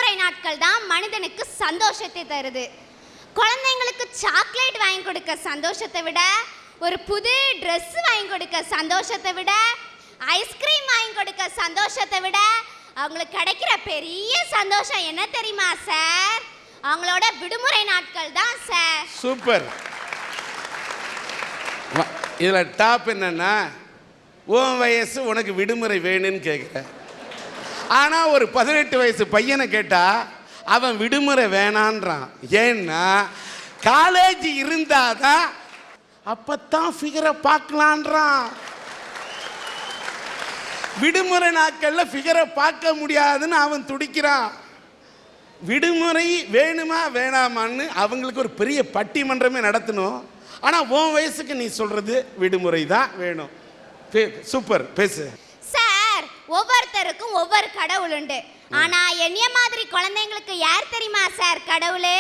விடுமுறை நாட்கள் தான் மனிதனுக்கு சந்தோஷத்தை தருது. குழந்தைங்களுக்கு சாக்லேட் வாங்கி கொடுக்க சந்தோஷத்தை விட, ஒரு புது ட்ரெஸ் வாங்கி கொடுக்க சந்தோஷத்தை விட, ஐஸ்கிரீம் வாங்கி கொடுக்க சந்தோஷத்தை விட அவங்களுக்கு கிடைக்கிற பெரிய சந்தோஷம் என்ன தெரியுமா சார்? அவங்களோட விடுமுறை நாட்கள் தான் சார். சூப்பர். இதில் டாப் என்னன்னா, உன் வயசு உனக்கு விடுமுறை வேணும்னு கேட்குற. ஆனால் ஒரு 18 வயசு பையனை கேட்டால் அவன் விடுமுறை வேணான்றான். ஏன்னா காலேஜ் இருந்தாதான் அப்பத்தான் ஃபிகரை பார்க்கலான்றான். விடுமுறை நாட்களில் ஃபிகரை பார்க்க முடியாதுன்னு அவன் துடிக்கிறான். விடுமுறை வேணுமா வேணாமான்னு அவங்களுக்கு ஒரு பெரிய பட்டிமன்றமே நடத்தணும். ஆனால் உன் வயசுக்கு நீ சொல்றது விடுமுறை தான் வேணும். சூப்பர், பேசு சார். ஒவ்வொருத்தருக்கும் ஒவ்வொரு கடவுள் உண்டு. ஆனா என்னைய மாதிரி குழந்தைங்களுக்கு யார் தெரியுமா சார் கடவுளே?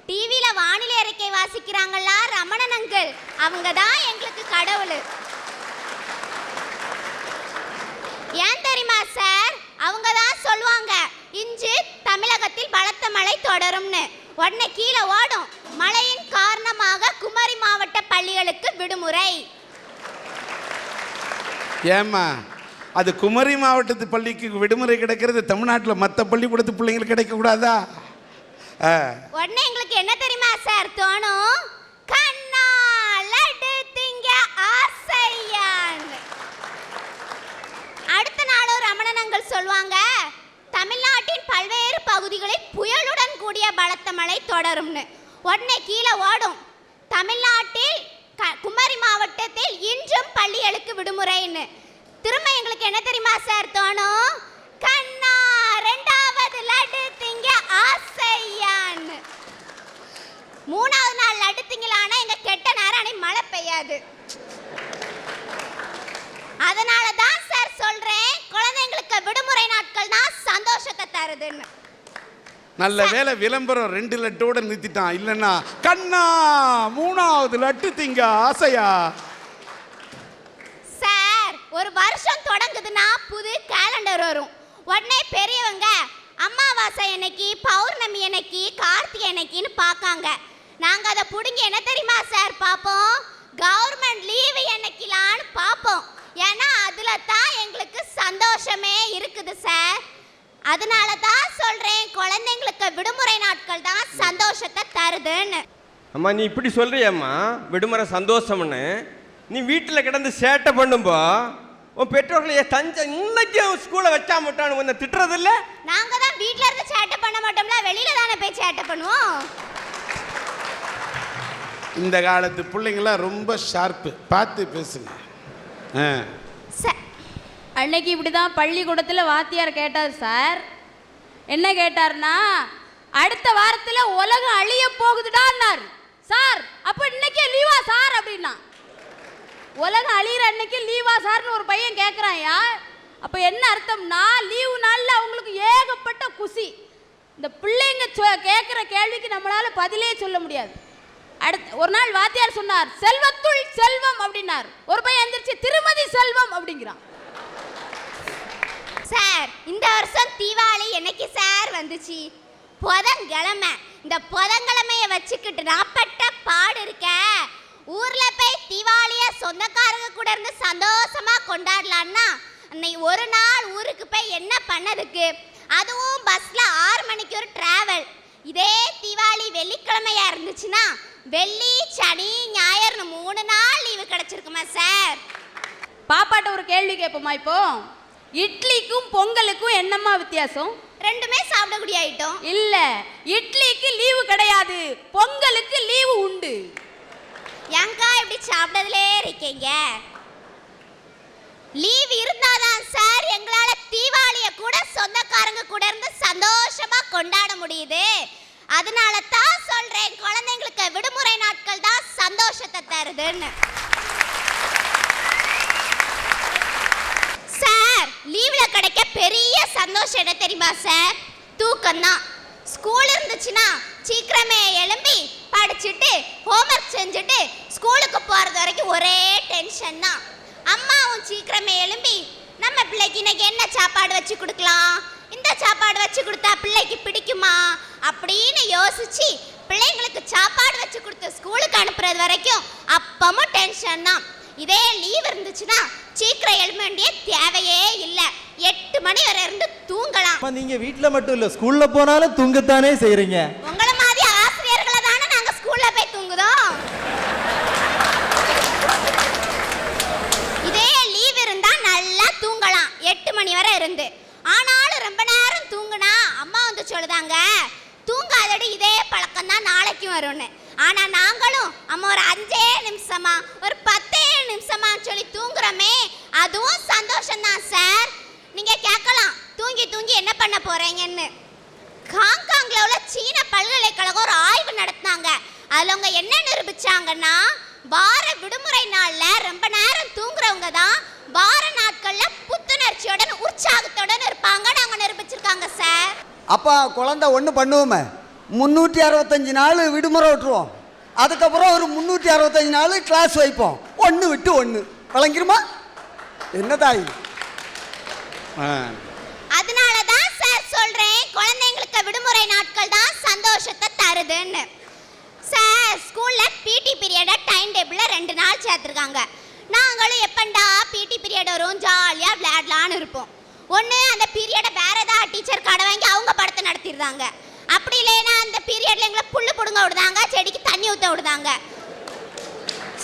டிவில வானிலை அறிக்கை வாசிக்கிறாங்களா ரமணன் அங்கிள், அவங்க தான் எங்களுக்கு கடவுள். ஏன் தெரியுமா சார்? அவங்க தான் சொல்லுவாங்க, இன்று தமிழகத்தில் பலத்த மழை தொடரும்னு. உடனே கீழே ஓடும், மழையின் காரணமாக குமரி மாவட்ட பள்ளிகளுக்கு விடுமுறை. ஏமா அது குமரி மாவட்டத்து பள்ளிக்கு விடுமுறை கிடைக்கிறது, தமிழ்நாட்டில் மற்ற பள்ளிக்கூடத்து பிள்ளைங்களுக்கு கிடைக்கக்கூடாதா? உடனே எங்களுக்கு என்ன தெரியுமா சார் தோணும்? கண்ணா லட்டு திங்க ஆசையான். அடுத்த நாளும் ரமணனங்கள் சொல்லுவாங்க, தமிழ்நாட்டின் பல்வேறு பகுதிகளில் புயலுடன் கூடிய பலத்த மழை தொடரும்னு. உடனே கீழே ஓடும், தமிழ்நாட்டில் குமரி மாவட்டத்தில் இன்றும் பள்ளிகளுக்கு விடுமுறைன்னு. திரும்ப எங்களுக்கு என்ன தெரியுமா சார் தோணும்? கண்ணா ரெண்டாவது லட்டு திங்க ஆசையான். மூணாவது நாள் லட்டு திங்கலானா எங்க கெட்ட நேரம் அன்னைக்கு மழை பெய்யாது. அதனால தான் சார் சொல்றேன், குழந்தைங்களுக்கு விடுமுறை நாட்கள் தான் சந்தோஷத்தை தருதுன்னு. நல்ல வேலை விளம்பரம் 2 லட்டோட நிறுத்திட்டான். இல்லைன்னா கண்ணா 3வது லட்டு திங்க ஆசையா. சார், ஒரு வருஷம் தொடங்குதுன்னா புது கேலண்டர் வரும். உடனே பெரியவங்க அமாவாசை அன்னைக்கு, பௌர்ணமி அன்னைக்கு, கார்த்திகை அன்னைக்குன்னு பார்க்காங்க. நாங்க அதை பிடுங்கி என்ன தெரியுமா சார் பார்ப்போம்? கவர்மெண்ட் லீவு என்னைக்கலான்னு பார்ப்போம். ஏன்னா அதுல தான் எங்களுக்கு சந்தோஷமே இருக்குது சார். அதனால தான் சொல்றேன், குழந்தைங்களுக்கு விடுமுறை நாட்கள் தான் சந்தோஷத்தை தருதுன்னு. அம்மா நீ இப்படி சொல்றியம்மா விடுமுறை சந்தோஷம்னு. நீ வீட்டில் கிடந்து சேட்டை பண்ணும்போ உன் பெற்றோர்களை தஞ்சை இன்னைக்கு ஸ்கூலை வச்சா மட்டும் உன்னை திட்டுறது இல்லை? நாங்க தான் வீட்டில் இருந்து சேட்டை பண்ண மாட்டோம்ல, வெளியில தானே போய் சேட்டை பண்ணுவோம். இந்த காலத்து பிள்ளைங்களாம் ரொம்ப ஷார்ப்பு, பார்த்து பேசுங்க. அன்னைக்கு இப்படி தான் பள்ளிக்கூடத்தில் வாத்தியார் கேட்டார் சார். என்ன கேட்டார்னா, அடுத்த வாரத்தில் உலகம் அழிய போகுதுடான்னார் சார். அப்போ இன்னைக்கே லீவா சார் அப்படின்னா. உலகம் அழியிற அன்னைக்கு லீவா சார்னு ஒரு பையன் கேட்குறான்யா. அப்போ என்ன அர்த்தம்னா, லீவு நாளில் அவங்களுக்கு ஏகப்பட்ட குசி. இந்த பிள்ளைங்க கேட்குற கேள்விக்கு நம்மளால பதிலே சொல்ல முடியாது. அடுத்த ஒரு நாள் வாத்தியார் சொன்னார், செல்வத்துள் செல்வம் அப்படின்னார். ஒரு பையன் எந்திரிச்சு திருமதி செல்வம் அப்படிங்கிறான். சார், இந்த வருஷம் தீபாவளி என்னைக்கு சார் வந்துச்சு? புதன்கிழமை. இந்த புதன்கிழமைய வச்சுக்கிட்டு நாப்பட்ட பாடு இருக்க. ஊர்ல போய் தீபாவளிய சொந்தக்காரங்க கூட இருந்து சந்தோஷமா கொண்டாடலான்னா அன்னைக்கு ஒரு நாள் ஊருக்கு போய் என்ன பண்ணதுக்கு? அதுவும் பஸ்ல 6 மணிக்கு ஒரு டிராவல். இதே தீபாவளி வெள்ளிக்கிழமையா இருந்துச்சுன்னா வெள்ளி சனி ஞாயிறு 3 நாள் லீவு கிடைச்சிருக்குமா சார்? பாப்பாட்ட ஒரு கேள்வி கேட்போமா? இப்போ இட்லிக்கும் பொங்கலுக்கும் என்னம்மா வித்தியாசம்? ரெண்டுமே சாப்பிடக்கூடிய ஐட்டம். இல்ல, இட்லிக்கு லீவு கிடையாது, பொங்கலுக்கு லீவு உண்டு. ஏங்கா இப்படி சாப்பிட்டதுலே இருக்கீங்க? லீவ் இருந்தாதான் சார் எங்களால தீபாவளிய கூட சொந்தக்காரங்க கூட இருந்து சந்தோஷமா கொண்டாட முடியுது. அதனால தான் சொல்றேன், குழந்தைங்களுக்கு விடுமுறை நாட்கள் தான் சந்தோஷத்தை தருதுன்னு. சார், லீவ்ல கிடைக்க பெரிய சந்தோஷம் என்ன தெரியுமா சார்? தூக்கம் தான். ஸ்கூல் இருந்துச்சுன்னா சீக்கிரமே எழும்பி படிச்சுட்டு ஹோம்ஒர்க் செஞ்சுட்டு ஸ்கூலுக்கு போறது வரைக்கும் ஒரே டென்ஷன் தான். அம்மாவும் சீக்கிரமே எழும்பி நம்ம பிள்ளைக்கு இன்னைக்கு என்ன சாப்பாடு வச்சு கொடுக்கலாம், இந்த சாப்பாடு வச்சு கொடுத்தா பிள்ளைக்கு பிடிக்குமா அப்படின்னு யோசிச்சு பிள்ளைங்களுக்கு சாப்பாடு வச்சு கொடுத்து ஸ்கூலுக்கு அனுப்புறது வரைக்கும் அப்பமும் டென்ஷன் தான். இதே லீவ் இருந்துச்சுன்னா சீக்கிரம் எழும்ப வேண்டிய தேவையே இல்லை. 8 மணி வரை இருந்து தூங்கலாம். நீங்க வீட்ல மட்டும் இல்ல ஸ்கூல்ல போனாலும் தூங்கத்தானே செய்றீங்க. உங்களை மாதிரி ஆசிரியர்களை தானே நாங்க ஸ்கூல்ல போய் தூங்குதோம். இதே லீவ் இருந்தா நல்லா தூங்கலாம் 8 மணி வரை இருந்து. ஆனாலும் ரொம்ப நேரம் தூங்குனா அம்மா வந்து சொல்லுதாங்க, தூங்காதடி இதே பழக்கம் தான் நாளைக்கும் வரும்னு. ஆனா நாங்களும் அம்மா ஒரு 5 நிமிஷமா ஒரு 10 நிமிஷமா சொல்லி தூங்குறோமே, அதுவும் சந்தோஷம் தான் சார். நீங்க கேட்கலாம் தூங்கி தூங்கி என்ன பண்ண போறீங்கன்னு. ஹாங்காங்ல உள்ள சீன பல்கலைக்கழகம் ஒரு ஆய்வு நடத்தினாங்க. அதுல அவங்க என்ன நிரூபிச்சாங்கன்னா, வார விடுமுறை நாள்ல ரொம்ப நேரம் தூங்குறவங்க தான் வார நாட்கள்ல புத்துணர்ச்சியுடன் உற்சாகத்துடன் இருப்பாங்கன்னு அவங்க நிரூபிச்சிருக்காங்க சார். அப்பா குழந்தை ஒன்று பண்ணுவோமே, 365 நாள் விடுமுறை விட்டுருவோம். அதுக்கப்புறம் ஒரு 365 நாள் கிளாஸ் வைப்போம். 1 விட்டு 1 விளங்கிருமா? என்ன தாய்? அதனால தான் சார் சொல்றேன், குழந்தைங்களுக்கு விடுமுறை நாட்கள் தான் சந்தோஷத்தை தருதுன்னு. சார் ஸ்கூல்ல பிடி பீரியட டைம் டேபிள்ல 2 நாள் சேர்த்துருக்காங்க. நாங்களும் எப்பண்டா பிடி பீரியட் வரும் ஜாலியாக விளையாடலான்னு இருப்போம். ஒன்று அந்த பீரியடை வேற ஏதாவது டீச்சர் கடை வாங்கி அவங்க படத்தை நடத்திடுறாங்க. அப்படி இல்லைன்னா அந்த பீரியட்ல எங்களை புல்லு பிடுங்க விடுதாங்க, செடிக்கு தண்ணி ஊற்ற விடுதாங்க.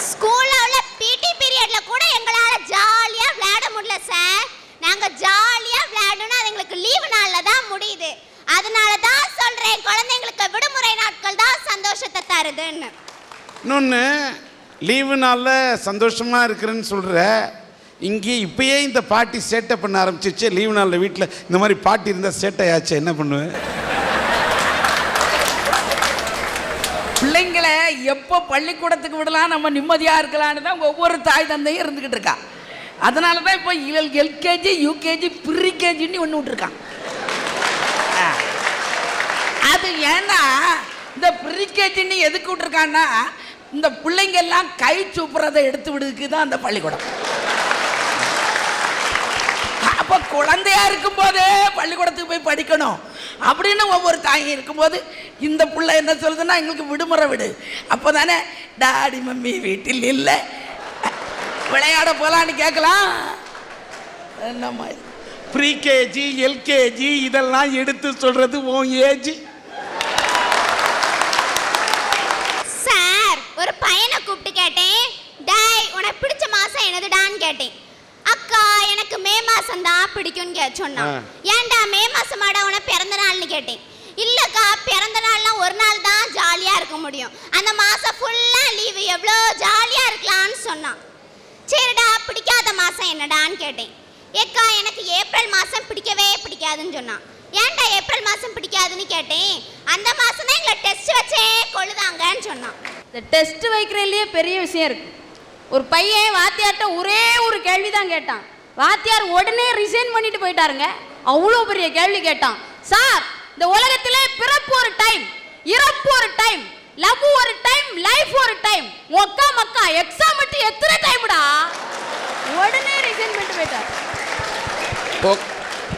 ஸ்கூல்ல உள்ள பிடி பீரியட்ல கூட எங்களால் ஜாலியாக விளையாட முடியல சார். நாங்கள் ஜாலியாக விளையாடணும்னா அது எங்களுக்கு லீவு நாளில் தான் முடியுது. அதனால தான் சொல்கிறேன், குழந்தைங்களுக்கு விடுமுறை நாட்கள் தான் சந்தோஷத்தை தருதுன்னு. இன்னொன்று, லீவு நாளில் சந்தோஷமாக இருக்கிறேன்னு சொல்கிற, இங்கே இப்பயே இந்த பாட்டி சேட்டை பண்ண ஆரம்பிச்சிச்சு. லீவு நாளில் வீட்டில் இந்த மாதிரி பாட்டி இருந்தால் சேட்டையாச்சு என்ன பண்ணுவேன்? பிள்ளைங்களை எப்போ பள்ளிக்கூடத்துக்கு விடலாம் நம்ம நிம்மதியாக இருக்கலான்னு தான் ஒவ்வொரு தாய் தந்தையும் இருந்துக்கிட்டு இருக்கா. அதனால தான் இப்போ எல்கேஜி யூகேஜி ப்ரீகேஜின்னு ஒன்று விட்டுருக்கான். அது ஏன்னா இந்த ப்ரீகேஜின்னு எதுக்கு விட்டுருக்கான்னா, இந்த பிள்ளைங்க எல்லாம் கை சூப்புறதை எடுத்து விடுறதுக்கு தான் அந்த பள்ளிக்கூடம். அப்போ குழந்தையா இருக்கும்போதே பள்ளிக்கூடத்துக்கு போய் படிக்கணும் அப்படின்னு ஒவ்வொரு தாயும் இருக்கும்போது இந்த பிள்ளை என்ன சொல்லுதுன்னா, எங்களுக்கு விடுமுறை விடு. அப்போ தானே டாடி மம்மி வீட்டில் இல்லை விளையாட போகலான்னு கேட்கலாம். என்ன மாதிரி ப்ரீகேஜி எல்கேஜி இதெல்லாம் எடுத்து சொல்கிறது உன் ஏஜ். சார் ஒரு பையனை கூப்பிட்டு கேட்டேன், டேய் உனக்கு பிடிச்ச மாசம் என்னதுடான்னு கேட்டேன். அக்கா எனக்கு மே மாசம் தான் பிடிக்கும்னு சொன்னான். ஏன்டா மே மாசமாடா உனக்கு பிறந்த நாள்னு கேட்டேன். இல்லக்கா பிறந்த நாள்லாம் ஒரு நாள் தான் ஜாலியா இருக்க முடியும், அந்த மாசம் ஃபுல்லா லீவு, எவ்வளோ ஜாலியா இருக்கலாம்னு சொன்னான். சரிடா பிடிக்காத மாசம் என்னடான்னு கேட்டேன். ஏக்கா எனக்கு ஏப்ரல் மாசம் பிடிக்கவே பிடிக்காதுன்னு சொன்னான். ஏன்டா ஏப்ரல் மாசம் பிடிக்காதுன்னு கேட்டேன். அந்த மாசம் தான் எங்களை டெஸ்ட் வச்சே கொள்ளுதாங்கன்னு சொன்னான். இந்த டெஸ்ட் வைக்கிறதுலயே பெரிய விஷயம் இருக்கு. ஒரு பையன் வாத்தியார்ட்ட ஒரே ஒரு கேள்வி தான் கேட்டான். வாத்தியார் உடனே ரிசைன் பண்ணிட்டு போயிட்டாருங்க. அவ்வளோ பெரிய கேள்வி கேட்டான். சார் இந்த உலகத்திலே பிறப்பு ஒரு டைம், இறப்பு ஒரு டைம், லவ் ஒரு டைம், லைஃப் ஒரு டைம், மொக்கா மக்கா எக்ஸாம் மட்டும் எத்தனை டைம்டா? உடனே ரிசைன் பண்ணிட்டு போயிட்டார்.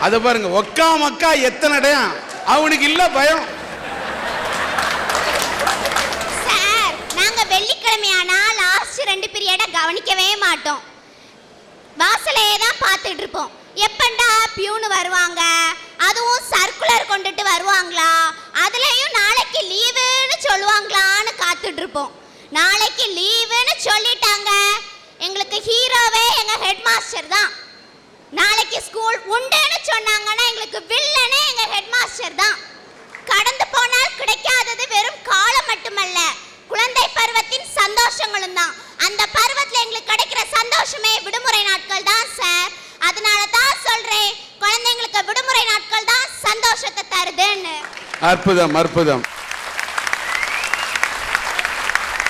அதை பாருங்க, ஒக்கா மக்கா எத்தனை இடம் அவனுக்கு இல்ல பயம். சார் நாங்க வெள்ளிக்கிழமையானா லாஸ்ட் 2 பீரியட கவனிக்கவே மாட்டோம். வாசலே தான் பார்த்துட்டு இருப்போம். எப்பண்டா பியூனு வருவாங்க, அதுவும் சர்க்குலர் கொண்டுட்டு வருவாங்களா, அதுலயும் நாளைக்கு லீவுன்னு சொல்லுவாங்களான்னு காத்துட்டு இருப்போம். நாளைக்கு லீவுன்னு சொல்லிட்டாங்க, எங்களுக்கு ஹீரோவே எங்க ஹெட் மாஸ்டர் தான். நாளைக்கு ஸ்கூல் உண்டுன்னு சொன்னாங்கன்னா எங்களுக்கு வில்லனே எங்க ஹெட் மாஸ்டர் தான். கடந்து போனால் கிடைக்காதது வெறும் காலம் மட்டுமல்ல, குழந்தை பருவத்தின் சந்தோஷங்களும் தான். அந்த பருவத்தில் எங்களுக்கு கிடைக்கிற சந்தோஷமே விடுமுறை நாட்கள் தான் சார். அதனால தான் சொல்றேன், குழந்தைங்களுக்கு விடுமுறை நாட்கள் தான் சந்தோஷத்தை தருதுன்னு. அற்புதம் அற்புதம்.